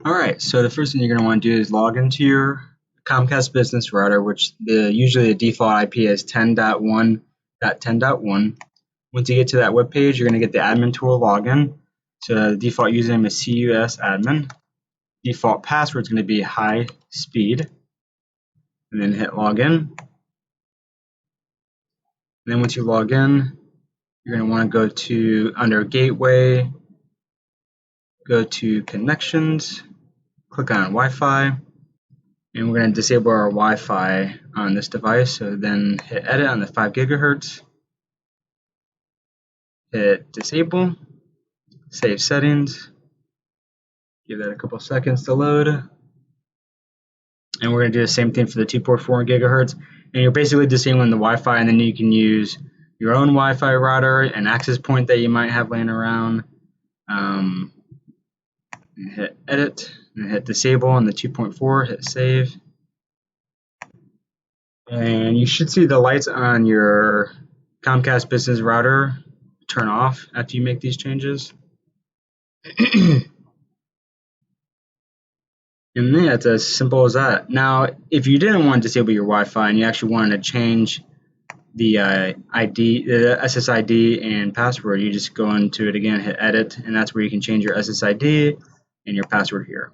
Alright, so the first thing you're going to want to do is log into your Comcast business router, which usually the default IP is 10.1.10.1. Once you get to that web page, you're going to get the admin tool login. So the default username is cusadmin. Default password is going to be highspeed. And then hit login. And then once you log in, you're going to want to go to under gateway, go to connections, click on Wi-Fi, and we're going to disable our Wi-Fi on this device. So then hit edit on the 5 gigahertz, hit disable, save settings, give that a couple seconds to load, and we're going to do the same thing for the 2.4 gigahertz. And you're basically disabling the Wi-Fi, and then you can use your own Wi-Fi router, an access point that you might have laying around. Hit edit, and hit disable on the 2.4, hit save. And you should see the lights on your Comcast business router turn off after you make these changes. And yeah, it's as simple as that. Now, if you didn't want to disable your Wi-Fi and you actually wanted to change the ID, the SSID and password, you just go into it again, hit edit, and that's where you can change your SSID and your password here.